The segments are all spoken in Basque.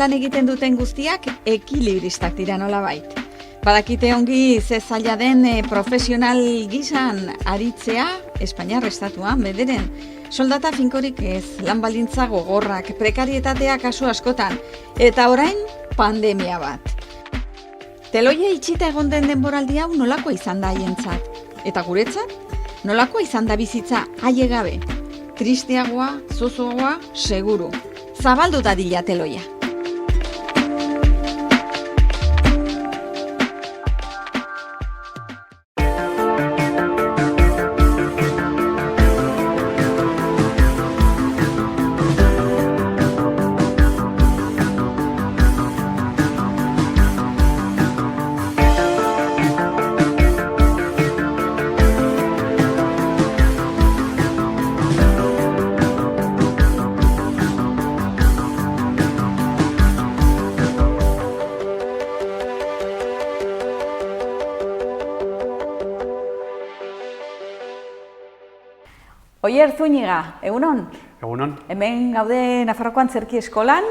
lan egiten duten guztiak ekilibristak dira nolabait. Badakite ongi ze zaila den profesional gizan aritzea Espainiar estatuan, bederen. Soldata finkorik ez, lan baldintza gogorrak, prekarietatea kasu askotan, eta orain pandemia bat. Teloia itxita egon den denboraldi hau nolakoa izan da haientzat? Eta guretzat, nolakoa izan da bizitza haie gabe? Tristeagoa, zozoagoa, seguru. Zabaldu dadila teloia. Oier Zúñiga, egunon? Egunon. Hemen gaude Nafarroako Antzerki Eskolan,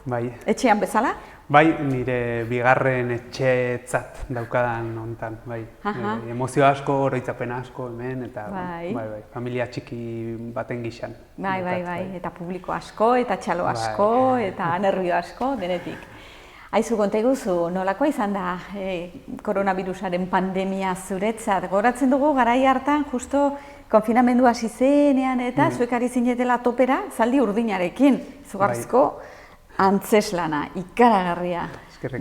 Bai. etxean bezala? Bai, nire bigarren etxetzat daukadan hontan, bai. Emozio asko, oroitzapen asko hemen, eta bai, familia txiki baten gixan. Bai, eta publiko asko, eta txalo asko, eta nervio asko, denetik. Aizu, konta iguzu, nolakoa izan da koronavirusaren pandemia zuretzat? Goratzen dugu garai hartan, justo konfinamendu hasi zenean eta zuek ari zinetela topera, zaldi urdinarekin, izugarrizko antzeslana, ikaragarria,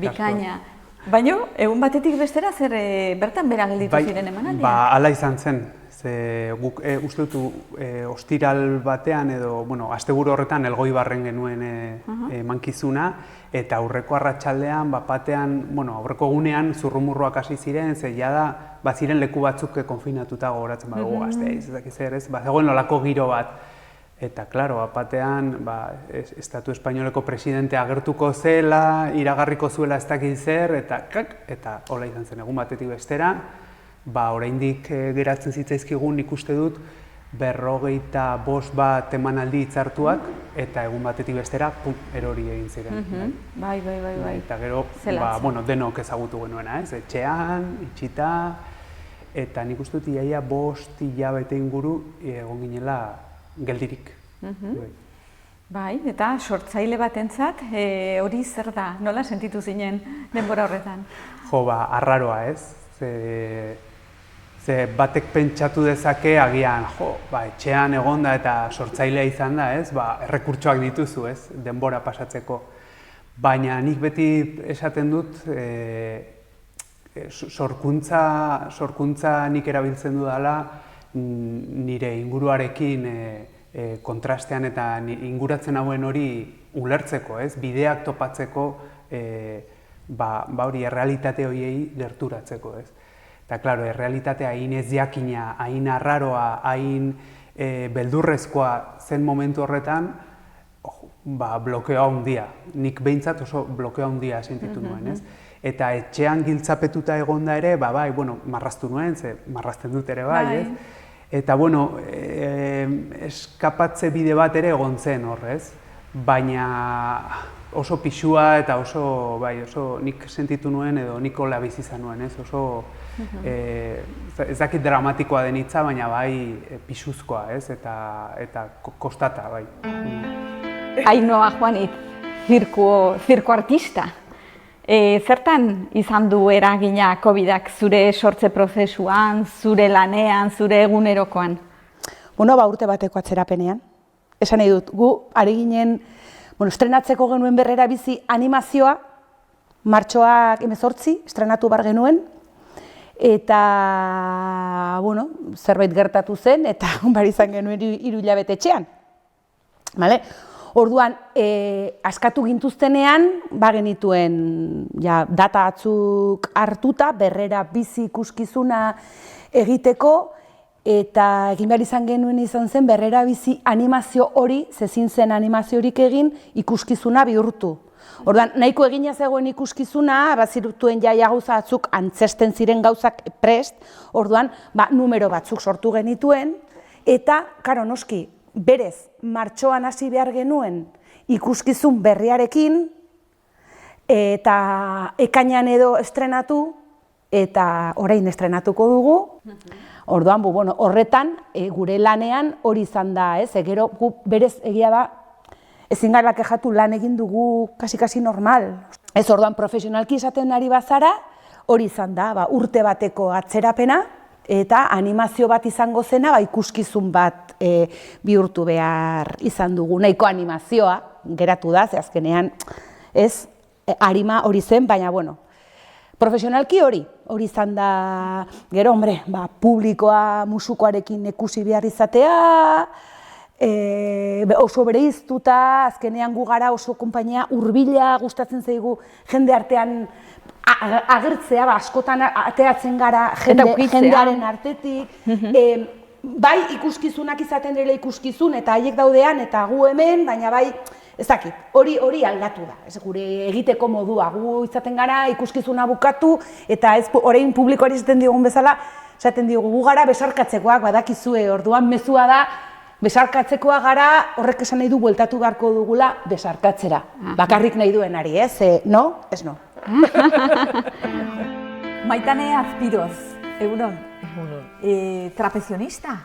bikaina. Baina, egun batetik bestera, zer bertan bera gelditu ziren emanaldia? Ba, hala izan zen. Guk uste dutu ostiral batean edo, asteburu horretan Elgoibarren genuen emankizuna, eta aurreko arratsaldean, batean, aurreko egunean zurrumurruak hasi ziren, ze jada, ziren leku batzuk konfinatuta gogoratzen badugu Gasteiz, ez dakiz ere, zegoen nolako giro bat. Eta, klaro, batean, Estatu Espainoleko presidente agertuko zela, iragarriko zuela ez dakiz zer, eta hola izan zen egun batetik bestera, oraindik geratzen zitzaizkigun ikuste dut 55 bat emanaldi hitzartuak eta egun batetik bestera erori egin ziren. Bai. Eta gero, denok ezagutu genuena, ez? Etxean, itxita, eta nik uste dut iaia 5 hilabete inguru egon ginela geldirik. Bai, eta sortzaile batentzat hori zer da? Nola sentitu zinen denbora horretan? Jo, arraroa, ez? Ze batek pentsatu dezake agian, etxean egonda eta sortzailea izan da, ez? Errekurtsoak dituzu, ez? Denbora pasatzeko. Baina nik beti esaten dut, sorkuntza nik erabiltzen dudala nire inguruarekin kontrastean eta inguratzen hauen hori ulertzeko, ez? Bideak topatzeko, hori errealitate horiei gerturatzeko, ez? Eta, klaro, errealitatea hain ez jakina, hain arraroa, hain beldurrezkoa zen momentu horretan, blokeo handia. Nik behintzat oso blokeo handia sentitu nuen, ez? Eta etxean giltzapetuta egonda ere, marraztu nuen, marrazten dut ere bai, ez? Eta, eskapatze bide bat ere egon zen horrez, baina oso pixua eta oso nik sentitu nuen edo nik hola bizi izan nuen, ez? Oso ez dakit dramatikoa den hitza, baina bai pixuzkoa, ez? Eta kostata, bai. Ainhoa Juanit, zirko artista. Zertan izan du eragina COVID-ak zure sortze prozesuan, zure lanean, zure egunerokoan? Urte bateko atzerapenean. Esan nahi dut, gu ari ginen, estrenatzeko genuen berrera bizi animazioa, martxoak 18 estrenatu bar genuen, eta, zerbait gertatu zen, eta izan genuen 3 hilabete etxean. Orduan, askatu gintuztenean, genituen data batzuk hartuta, berrera bizi ikuskizuna egiteko, eta egin behar izan genuen izan zen berrera bizi animazio hori, zezin zen animazio horik egin, ikuskizuna bihurtu. Orduan, nahiko egina zegoen ikuskizuna, bazirutuen gauza batzuk antzesten ziren gauzak prest, orduan, numero batzuk sortu genituen, eta, karo, noski, berez, martxoan hasi behar genuen ikuskizun berriarekin, eta ekainean edo estrenatu, eta orain estrenatuko dugu. Orduan, horretan, gure lanean hori izan da, ez? Gero, berez egia da, ezin gara kexatu lan egin dugu kasi normal. Ez, orduan, profesionalki izaten ari bazara, hori izan da, urte bateko atzerapena, eta animazio bat izango zena, ikuskizun bat bihurtu behar izan dugu. Nahiko animazioa, geratu da, ze azkenean, ez, arima hori zen, baina, profesionalki hori izan da, gero, publikoa musukoarekin ikusi behar izatea, oso bereiztuta, azkenean gu gara oso konpainia hurbila, gustatzen zaigu jende artean agertzea, askotan ateratzen gara jendearen artetik, bai ikuskizunak izaten dela ikuskizun eta haiek daudean eta gu hemen, baina bai, ez dakit, hori aldatu da, gure egiteko modua, gu izaten gara ikuskizuna bukatu eta ez orain publikoari esaten diogun bezala, esaten diogu gu gara besarkatzekoak, badakizue, orduan mezua da, besarkatzekoa gara, horrek esan nahi du bueltatu beharko dugula besarkatzera, bakarrik nahi duenari, ez? No? Ez no. Maitane Azpiroz, egunon. Trapezionista?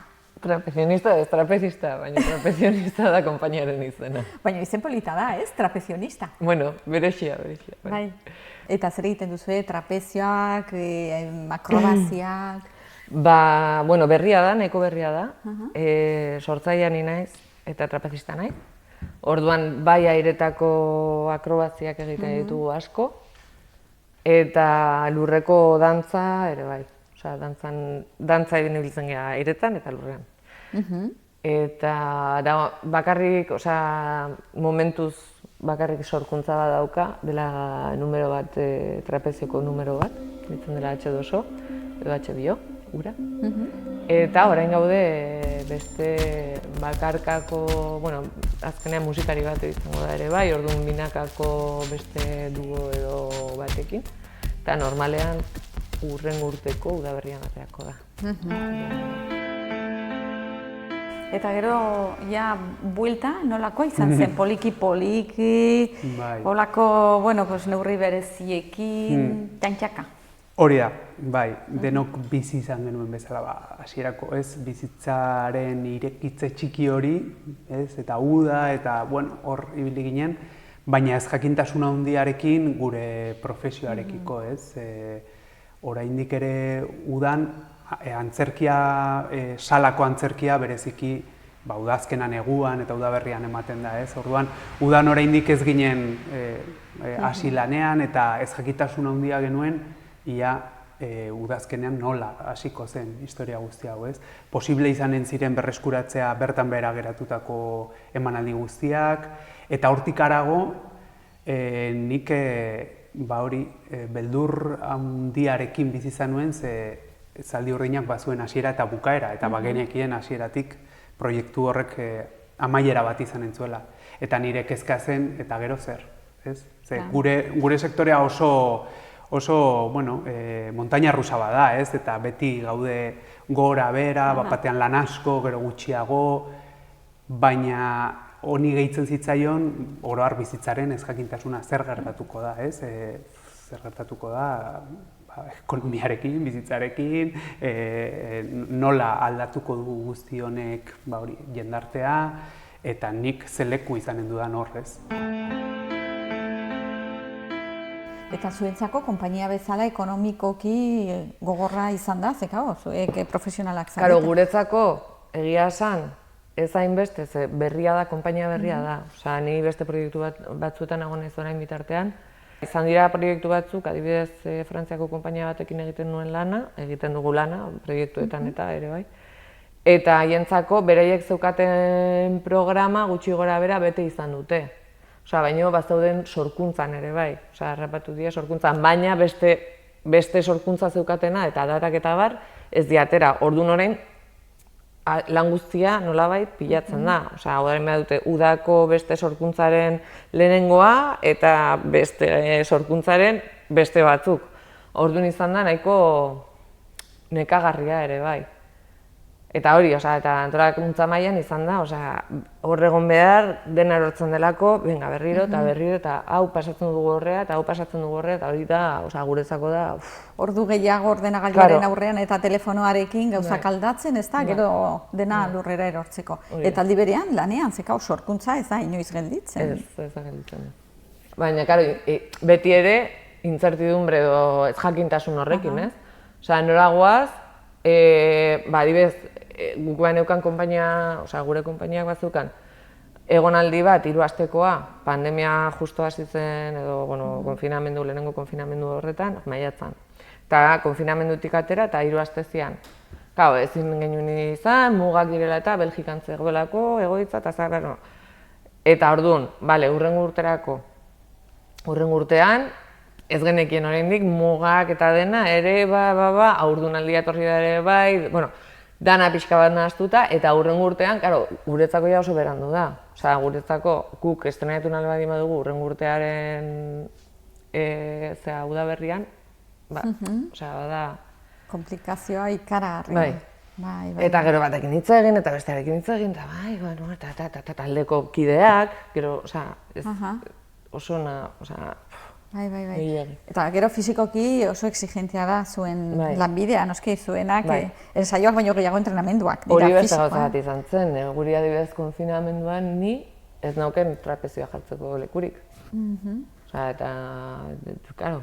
Trapezionista ez trapezista, baina trapezionista da konpainiaren izena. Baina izen polita da, ez? Trapezionista. Bueno, berexia. Bai. Eta zer egiten duzu, trapezioak, akrobaziak? Berria da, nahiko berria da. Sortzailea ni naiz eta trapezista naiz. Orduan, bai airetako akrobaziak egiten ditugu asko. Eta lurreko dantza ere bai. Osea, dantza egin ibiltzen gara airetan eta lurrean. Eta bakarrik, momentuz bakarrik sorkuntza bat dauka, dela numero bat, trapezioko numero bat, ditzen dela H2O, edo H2O, ura. Eta orain gaude beste bakarkako, azkenean musikari bat izango da ere bai, orduan binakako beste duo edo batekin. Eta normalean urren urteko udaberrian ateako da. Eta gero, buelta, nolakoa izan zen, poliki, holako, neurri bereziekin, txantxaka. Hori da, bai, denok bizi izan genuen bezala, hasierako, ez, bizitzaren irekitze txiki hori, ez, eta uda, eta, hor ibili ginen, baina ez jakintasuna handiarekin gure profesioarekiko, ez, oraindik ere udan, antzerkia, salako antzerkia bereziki udazkenan neguan eta udaberrian ematen da, ez? Orduan, udan oraindik ez ginen hasi lanean eta ez jakitasun handia genuen ia udazkenean nola hasiko zen historia guzti hau, ez? Posible izanen ziren berreskuratzea bertan behera geratutako emanaldi guztiak eta hortik harago nik beldur handiarekin bizi izan nuen zaldi urdinak bazuen hasiera eta bukaera, eta bagenekien hasieratik proiektu horrek amaiera bat izanen zuela. Eta nire kezka zen, eta gero zer, ez? Gure sektorea oso, montaña rusa bada, ez? Eta beti gaude gora, bera, batean lan asko, gero gutxiago, baina honi gehitzen zitzaion, oro har bizitzaren ez jakintasuna zer gertatuko da, ez? Zer gertatuko da, ekonomiarekin, bizitzarekin, nola aldatuko dugu guzti honek jendartea, eta nik zeleku izanen dudan horrez. Eta zuentzako, konpainia bezala ekonomikoki gogorra izan da, zuek profesionalak zarete? Karo, guretzako egia esan, ez hainbeste, berria da, konpainia berria da. Osa, ni beste proiektu batzuetan egon ez orain bitartean. Izan dira proiektu batzuk, adibidez Frantziako konpainia batekin egiten dugu lana, proiektuetan eta ere bai. Eta haientzako beraiek zeukaten programa gutxi gora bera bete izan dute. Osa, baina bazauden sorkuntzan ere bai. Osa, errapatu dira sorkuntzan, baina beste sorkuntza zeukatena eta datak eta bar ez diatera. Orduan orain, lan guztia nolabait pilatzen da. Osa, orain behar dute udako beste sorkuntzaren lehenengoa eta beste sorkuntzaren beste batzuk. Orduan izan da nahiko nekagarria ere bai. Eta hori, eta antolakuntza mailan izan da, hor egon behar, dena erortzen delako, venga, berriro, eta hau pasatzen dugu horrea, eta hau pasatzen dugu horrea, eta hori da, guretzako da... Ordu gehiago ordenagailuaren aurrean eta telefonoarekin gauzak aldatzen, ez da, gero dena lurrera erortzeko. Eta aldi berean, lanean, zeka sorkuntza ez da inoiz gelditzen. Ez da gelditzen. Baina, karo, beti ere, incertidumbre edo ez jakintasun horrekin, ez? Nora guaz, adibidez, guk bain eukan konpainia, gure konpainiak bazukan, egonaldi bat, 3 astekoa, pandemia justo hasi zen, edo, lehenengo konfinamendu horretan, maiatzan. Eta konfinamendutik atera eta 3 aste zian. Gau, ezin genuen izan, mugak direla eta Belgikan zegoelako, egoitza, eta zarra, Eta orduan, urrengo urtean, ez genekien oraindik mugak eta dena ere, haurdunaldia etorri da ere bai, dana pixka bat nahaztuta, eta urrengo urtean, guretzako ja oso berandu da. Guretzako, guk estrenatu nahi badi badugu urrengo urtearen udaberrian, bada... Komplikazioa ikaragarri. Bai. Eta gero batekin hitz egin, eta bestearekin hitz egin, eta taldeko kideak, gero, oso Bai. Eta gero fizikoki oso exigentzia da zuen lanbidea, noski zuenak, ensaioak baino gehiago entrenamenduak. Hori beste gauza bat izan zen, guri adibidez konfinamenduan ni ez nauken trapezioa jartzeko lekurik. Eta, karo,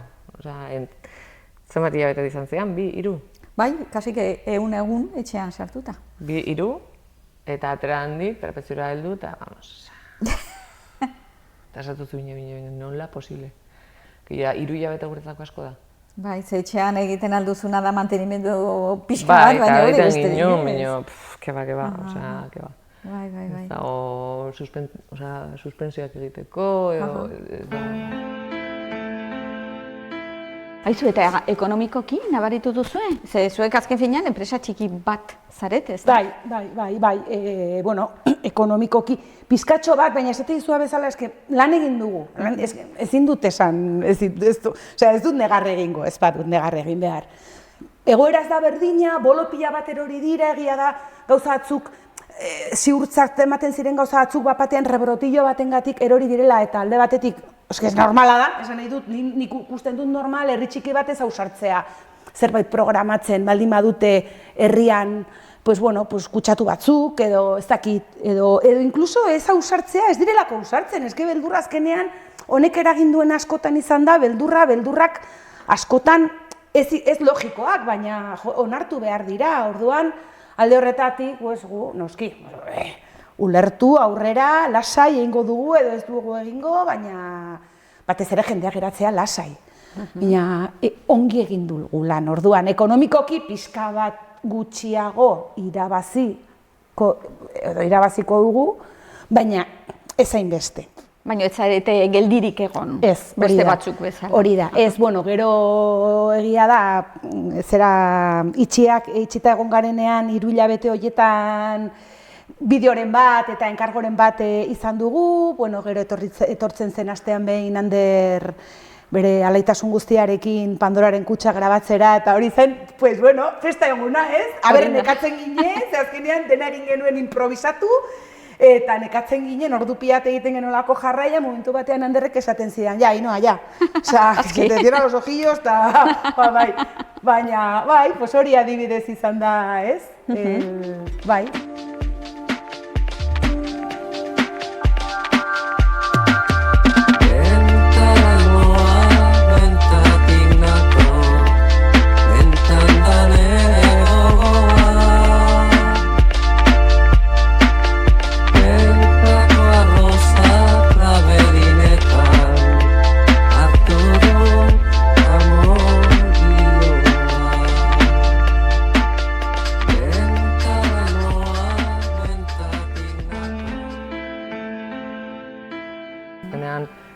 zenbat hilabete izan zian, 2, 3. Bai, kasik egun etxean sartuta. 2, 3, eta atera handik, trapeziora heldu, eta vamos. Eta esatu zuen, nola posible. 3 hilabete guretzako asko da. Bai, etxean egiten alduzuna da mantenimendu pixka bat, baina hori beste dira. Baina, keba. Bai. O suspensioak egiteko, edo... Aizu, eta ekonomikoki nabaritu duzue? Ze zuek azken finean enpresa txiki bat zarete, ez da? Bai, ekonomikoki pizkatxo bat, baina esate dizua bezala, lan egin dugu. Ezin dut esan, ez dut negar egingo, ez badut negar egin behar. Egoera ez da berdina, bolo pila bat erori dira, egia da gauza batzuk, ziurtzak ematen ziren gauza batzuk batean rebrotillo batengatik erori direla eta alde batetik, ez normala da, esan nahi dut, nik ikusten dut normal, herri txiki bat ez ausartzea zerbait programatzen, baldin badute herrian, kutsatu batzuk, edo ez dakit, edo inkluso ez ausartzea, ez direlako ausartzen, beldurra azkenean, honek eraginduen askotan izan da, beldurrak askotan ez logikoak, baina onartu behar dira, orduan, alde horretatik, noski, ulertu, aurrera, lasai egingo dugu edo ez dugu egingo, baina batez ere jendeak geratzea lasai. Baina ongi egin dugu lan, orduan, ekonomikoki pixka bat gutxiago irabaziko dugu, baina ez hainbeste. Baina ez zarete geldirik egon, beste batzuk bezala. Hori da, gero egia da, itxita egon garenean 3 hilabete horietan bideoren bat eta enkargoren bat izan dugu, gero etortzen zen astean behin Ander bere alaitasun guztiarekin Pandoraren kutxa grabatzera, eta hori zen, festa eguna, ez? Aber, nekatzen ginen, ze azkenean dena egin genuen improvisatu, eta nekatzen ginen, ordu piat egiten genolako jarraia, momentu batean Anderrek esaten zidan, Inoa, que te cierra los ojillos, eta, baina, hori adibidez izan da, ez? Bai.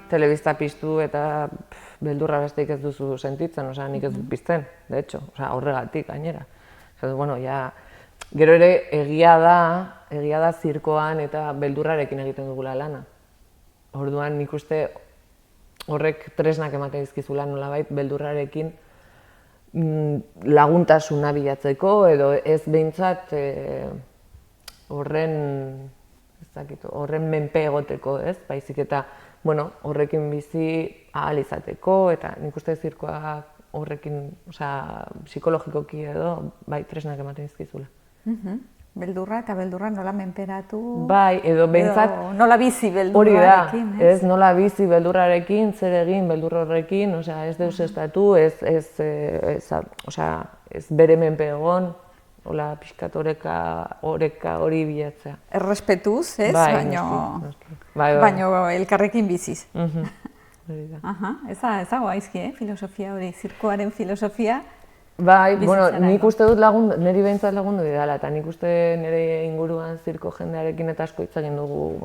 Telebista piztu eta beldurra besteik ez duzu sentitzen, nik ez dut pizten, de hecho, horregatik gainera. Gero ere egia da zirkoan eta beldurrarekin egiten dugula lana. Orduan nik uste horrek tresnak ematen dizkizula nolabait beldurrarekin laguntasuna bilatzeko, edo ez behintzat horren menpe egoteko, ez? Baizik eta, bueno, horrekin bizi ahal izateko, eta nik uste zirkoa horrekin, psikologikoki edo, bai, tresnak ematen izkizula. Beldurra eta beldurra nola menperatu... Bai, edo behintzat... Nola bizi beldurrarekin, ez? Ez nola bizi beldurrarekin, zer egin beldurra horrekin, ez deus estatu, ez bere menpe egon, hola pixkat oreka hori bilatzea. Errespetuz, ez? Bai, baino elkarrekin biziz. Hori da. Ezago aizki, filosofia hori, zirkoaren filosofia. Bai, nik uste dut niri behintzat lagundu didala, eta nik uste nire inguruan zirko jendearekin eta asko hitz egin dugu,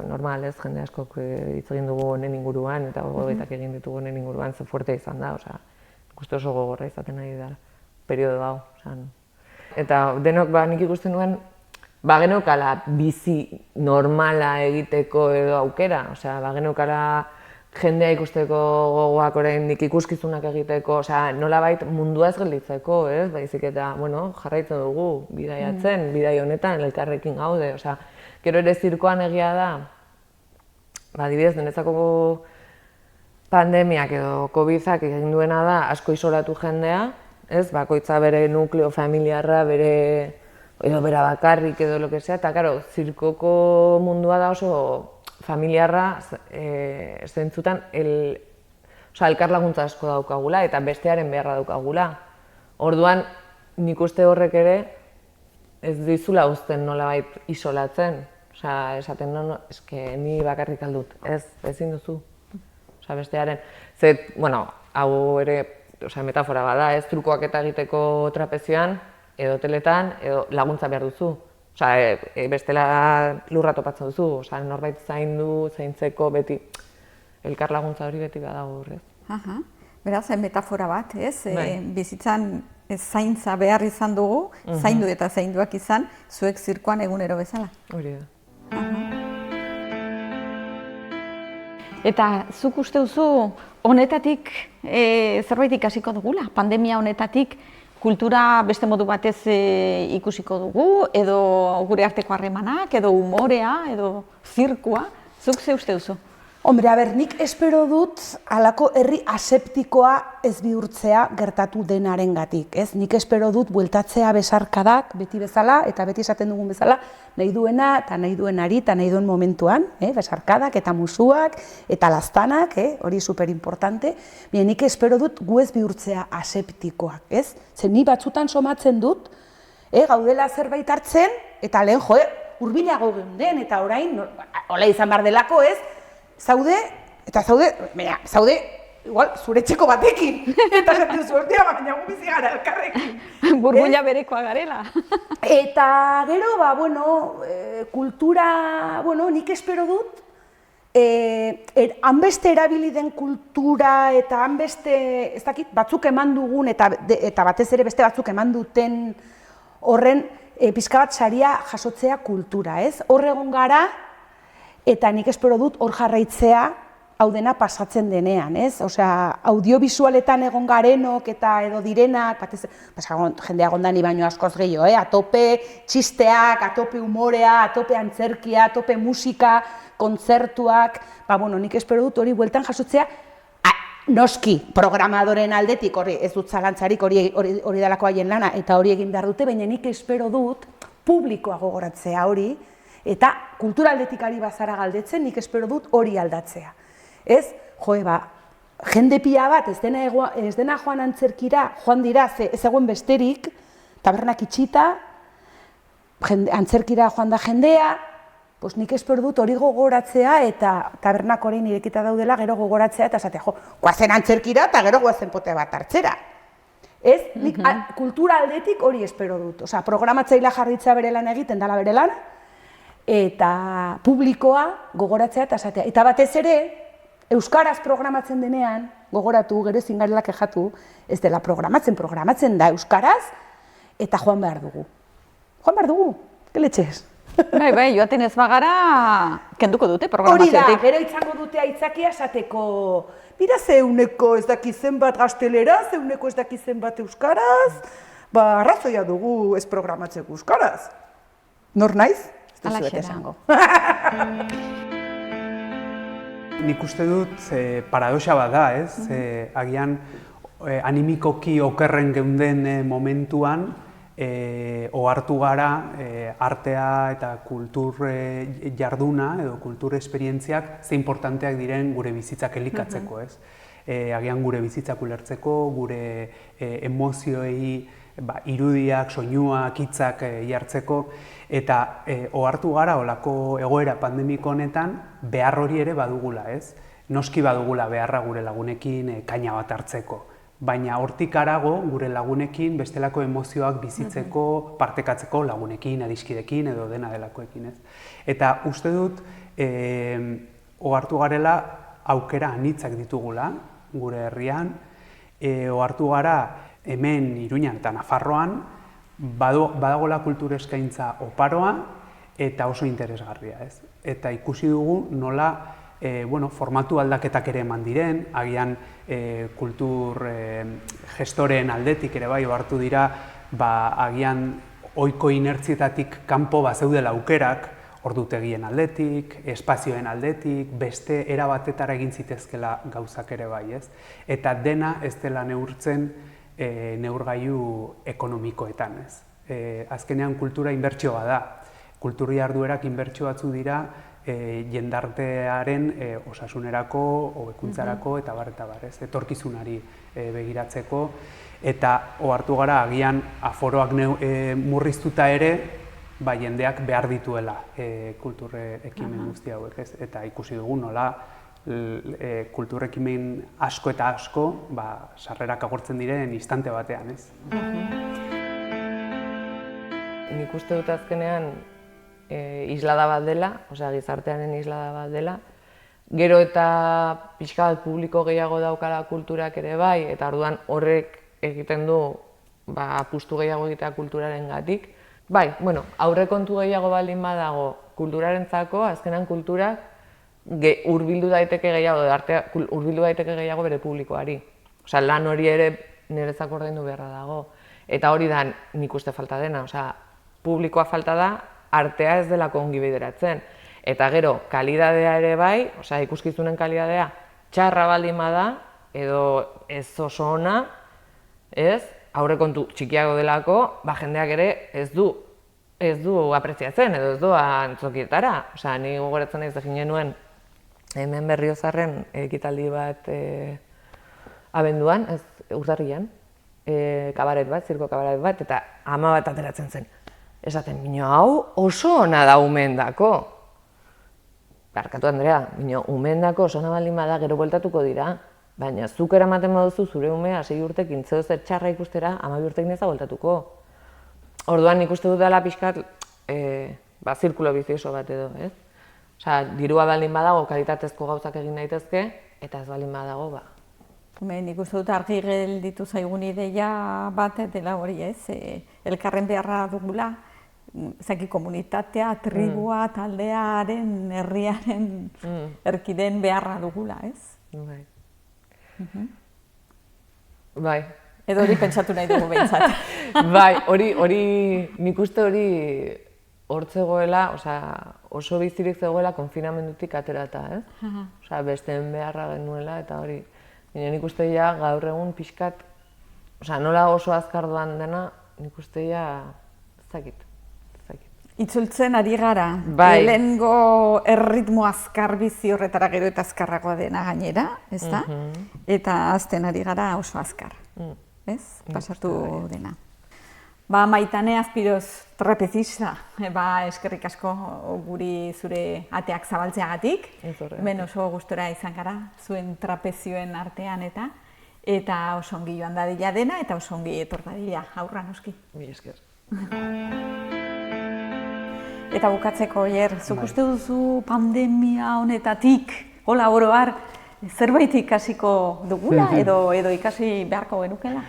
normal ez, jende asko hitz egin dugu honen inguruan, eta gogoetak egin ditugu honen inguruan, ze fuerte izan da, nik uste oso gogorra izaten ari dara, periodo hau. Eta denok, nik ikusten nuen, geneukala bizi normala egiteko edo aukera, geneukala jendea ikusteko gogoak oraindik ikuskizunak egiteko, nolabait mundua ez gelditzeko, ez? Baizik eta, jarraitzen dugu, bidaiatzen, bidai honetan, elkarrekin gaude, gero ere zirkoan egia da, adibidez, niretzako pandemiak edo Covidak egin duena da asko isolatu jendea, ez? Bakoitza bere nukleo familiarra, edo bera bakarrik edo lo que sea, eta, karo, zirkoko mundua da oso familiarra zentzutan elkarlaguntza asko daukagula eta bestearen beharra daukagula. Orduan, nik uste horrek ere ez dizula uzten nolabait isolatzen. Esaten ni bakarrik aldut, ezin duzu. Bestearen, hau ere metafora bada, ez trukoak eta egiteko trapezioan, edo teletan, edo laguntza behar duzu. Bestela lurra topatzen duzu, norbait zaintzeko beti, elkar laguntza hori beti badago horrez. Beraz, metafora bat, ez? Bizitzan zaintza behar izan dugu, zaindu eta zainduak izan, zuek zirkoan egunero bezala. Hori da. Eta zuk uste duzu, honetatik zerbait ikasiko dugula, pandemia honetatik, kultura beste modu batez ikusiko dugu, edo gure arteko harremanak, edo umorea, edo zirkua. Zuk ze uste duzu? Hombre, nik espero dut halako herri aseptikoa ez bihurtzea gertatu denarengatik, ez? Nik espero dut bueltatzea besarkadak beti bezala, eta beti esaten dugun bezala, nahi duena eta nahi duenari eta nahi duen momentuan, besarkadak eta musuak eta laztanak, hori superimportante. Nik espero dut gu ez bihurtzea aseptikoak, ez? Zer ni batzutan somatzen dut, gaudela zerbait hartzen, eta lehen hurbilago geunden, eta orain, hola izan behar delako, ez? Zaude, igual, zure txeko batekin, eta esaten duzu, baina gu bizi gara elkarrekin. Burbuila berekoa garela. Eta gero, kultura, nik espero dut, hanbeste erabili den kultura eta hanbeste, ez dakit, batzuk eman dugun, eta batez ere beste batzuk eman duten horren pixka bat saria jasotzea kultura, ez? Hor egon gara, eta nik espero dut hor jarraitzea hau dena pasatzen denean, ez? Audiovisualetan egon garenok eta edo direnak, jendea gondani baino askoz gehiago, atope txisteak, atope umorea, atope antzerkia, atope musika, kontzertuak, nik espero dut hori bueltan jasotzea, noski, programadoren aldetik, hori ez dut zalantzarik, hori dalako haien lana, eta hori egin behar dute, baina nik espero dut publikoa gogoratzea hori, eta kulturaldetik ari bazara galdetzen, nik espero dut hori aldatzea. Ez, jende pila bat, ez dena joan antzerkira, joan dira, ez egon besterik, tabernak itxita, antzerkira joan da jendea, nik espero dut hori gogoratzea, eta tabernak orain irekita daudela, gero gogoratzea, eta esatea, guazen antzerkira, eta gero guazen pote bat hartzera. Ez, nik kulturaldetik hori espero dut. Programatzailea jarritza bere lan egiten dela bere lan, eta publikoa gogoratzea eta esatea. Eta batez ere, euskaraz programatzen denean, gogoratu, gero ezin garela kexatu, ez dela programatzen da euskaraz, eta joan behar dugu. Joan behar dugu, geletxez. Bai, joaten ez bagara, kenduko dute Hori da, programaziotik. gero izango dute aitzakia esateko, bira zeuneko ez daki zenbat gazteleraz, zeuneko ez daki zenbat euskaraz, arrazoia dugu ez programatzeko euskaraz. Nor naiz? Ez duzu Halaxe bete da. esango. Nik uste dut paradoxa bat da, ez? Agian animikoki okerren geunden momentuan, ohartu gara artea eta kultur jarduna edo kultur esperientziak ze importanteak diren gure bizitzak elikatzeko, ez? Agian gure bizitzak ulertzeko, gure emozioei irudiak, soinuak, hitzak jartzeko, eta ohartu gara olako egoera pandemiko honetan behar hori ere badugula, ez? Noski badugula beharra gure lagunekin kaina bat hartzeko, baina hortik harago gure lagunekin bestelako emozioak bizitzeko, partekatzeko lagunekin, adiskidekin edo dena delakoekin, ez? Eta uste dut ohartu garela aukera anitzak ditugula gure herrian, ohartu gara hemen Iruñan eta Nafarroan badagola kultur eskaintza oparoa eta oso interesgarria, ez? Eta ikusi dugu nola formatu aldaketak ere eman diren, agian kultur gestoreen aldetik ere bai ohartu dira, agian ohiko inertzietatik kanpo bazeudela aukerak, ordutegien aldetik, espazioen aldetik, beste era batetara egin zitezkela gauzak ere bai, ez? Eta dena ez dela neurtzen neurgailu ekonomikoetan, ez? Azkenean kultura inbertsioa da. Kultur jarduerak inbertsio batzu dira jendartearen osasunerako, hobekuntzarako eta bar, ez? Etorkizunari begiratzeko, eta ohartu gara agian aforoak murriztuta ere, jendeak behar dituela kultur ekimen guzti hauek, ez? Eta ikusi dugu nola kultur ekimen asko eta asko sarrerak agortzen diren instante batean, ez? Nik uste dut azkenean islada bat dela, osea gizartearen islada bat dela. Gero eta pixka bat publiko gehiago daukala kulturak ere bai, eta orduan horrek egiten du apustu gehiago egitea kulturarengatik. Bai, aurrekontu gehiago baldin badago kulturarentzako, azkenan kulturak hurbildu daiteke gehiago, artea hurbildu daiteke gehiago bere publikoari. Osea, lan hori ere niretzako ordaindu beharra dago. Eta hori da nik uste falta dena, osea, publikoa falta da, artea ez delako ongi bideratzen. Eta gero, kalidadea ere bai, osea, ikuskizunen kalidadea txarra baldin bada, edo ez oso ona, ez? Aurrekontu txikiago delako, jendeak ere ez du apreziatzen, edo ez doa antzokietara. Osea, ni gogoratzen naiz egin nuen hemen Berriozarren ekitaldi bat abenduan, ez urtarrilean, kabaret bat, zirko kabaret bat, eta ama bat ateratzen zen. Esaten, hau oso ona da umendako. Barkatu Andrea, umendako oso ona baldin bada gero bueltatuko dira, baina zuk eramaten baduzu zure umea 6 urtekin zeo zer txarra ikustera, 12 urtekin ez da bueltatuko. Orduan ikuste dut dela pixkat zirkulo bizioso bat edo, ez? Osea, dirua baldin badago kalitatezko gauzak egin daitezke, eta ez baldin badago, Nik uste dut argi gelditu zaigun ideia bat dela hori, ez? Elkarren beharra dugula, komunitatea, tribua, taldearen, herriaren, erkideen beharra dugula, ez? Bai. Edo hori pentsatu nahi dugu behintzat. Bai, nik uste hori hortzegoela, oso bizirik zegoela konfinamendutik aterata, ez? Besteen beharra genuela eta hori. Nik uste gaur egun pixkat, nola oso azkar doan dena, nik uste ezakit. Itzultzen ari gara, lehengo erritmo azkar bizi horretara gero eta azkarragoa dena gainera, ez da? Eta azten ari gara oso azkar, ez? Pasartu dena. Maitane Azpiroz trapezista, eskerrik asko guri zure ateak zabaltzeagatik. Hemen oso gustora izan gara, zuen trapezioen artean eta oso ongi joan dadila dena eta oso ongi etor dadila, aurra noski. Mila esker. Eta bukatzeko, Oier, zuk uste duzu pandemia honetatik, hola oro har, zerbait ikasiko dugula edo ikasi beharko genukela?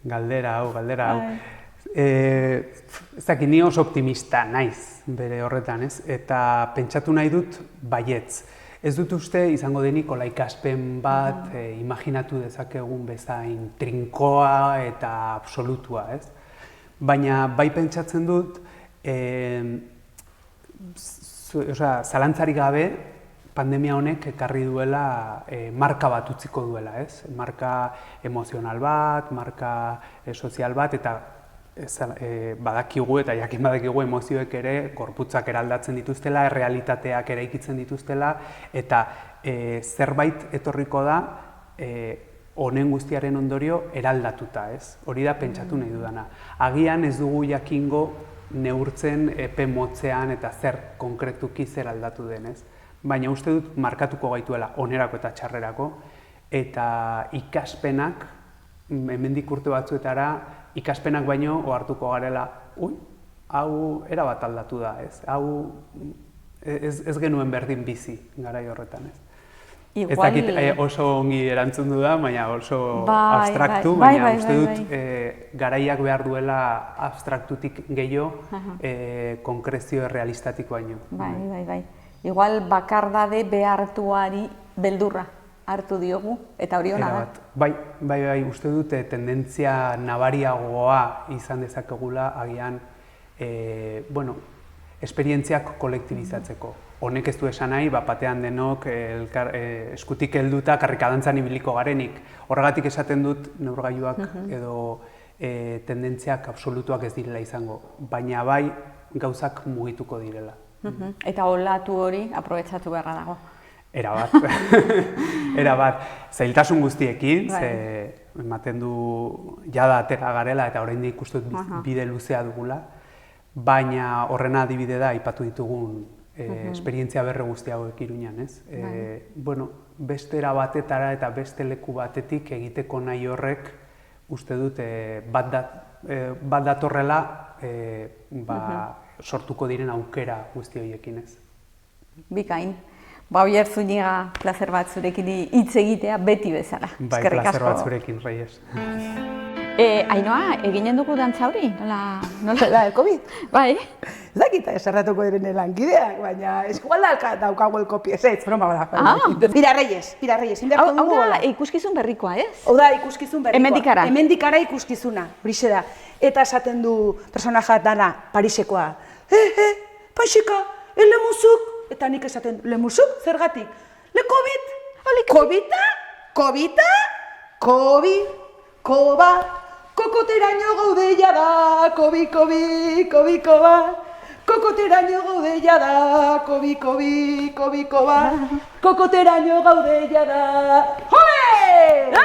Galdera hau. Ez dakit, ni oso optimista naiz bere horretan, ez? Eta pentsatu nahi dut baietz. Ez dut uste izango denik ola ikaspen bat imaginatu dezakegun bezain trinkoa eta absolutua, ez? Baina bai pentsatzen dut, zalantzarik gabe, pandemia honek ekarri duela marka bat utziko duela, ez? Marka emozional bat, marka sozial bat, eta badakigu eta jakin badakigu emozioek ere gorputzak eraldatzen dituztela, errealitateak eraikitzen dituztela, eta zerbait etorriko da honen guztiaren ondorio eraldatuta, ez? Hori da pentsatu nahi dudana. Agian ez dugu jakingo neurtzen epe motzean eta zer konkretuki zer aldatu denez. Baina uste dut markatuko gaituela onerako eta txarrerako, eta ikaspenak, hemendik urte batzuetara, ikaspenak baino ohartuko garela, hau erabat aldatu da, ez? Hau ez genuen berdin bizi garai horretan, ez? Ez dakit oso ongi erantzun du da, baina oso abstraktu, baina uste dut garaiak behar duela abstraktutik gehiago konkrezio errealistatik baino. Bai. Igual bakardade behartuari beldurra hartu diogu, eta hori hona da. Bai, uste dut tendentzia nabariagoa izan dezakegula agian, esperientziak kolektibizatzeko. Honek ez du esan nahi, batean denok eskutik helduta karrikadantzan ibiliko garenik. Horregatik esaten dut neurgailuak edo tendentziak absolutuak ez direla izango, baina bai gauzak mugituko direla. Eta olatu hori aprobetxatu beharra dago. Erabat, zailtasun guztiekin, ematen du jada atera garela eta oraindik uste dut bide luzea dugula, baina horrena adibide da aipatu ditugun esperientzia berre guzti hauek Iruñan, ez? Beste era batetara eta beste leku batetik egiteko nahi horrek uste dut bat datorrela sortuko diren aukera guzti horiekin, ez? Bikain. Oier Zúñiga, plazer bat zurekin hitz egitea beti bezala. Bai, plazer bat zurekin, Reyes. Ainhoa, eginen dugu dantza hori? Nola, COVID? Bai. Ez dakit eserratuko diren lankideak, baina eskual daukagu elkopi, ez, broma bada. Pira Reyes, inbertu dugu gola. Hau da, ikuskizun berrikoa, ez? Hau da, ikuskizun berrikoa. Hemendikara. Hemendikara ikuskizuna, horixe da. Eta esaten du personaja dana, Parisekoa. Paxika, lemuzuk. Eta nik esaten, lemuzuk, zergatik? Le COVID! Kobita? Kobita? Koba? Kokoteraino gaudeia da, koba. Kokoteraino gaudeia da, koba. Kokoteraino gaudeia da. Jole!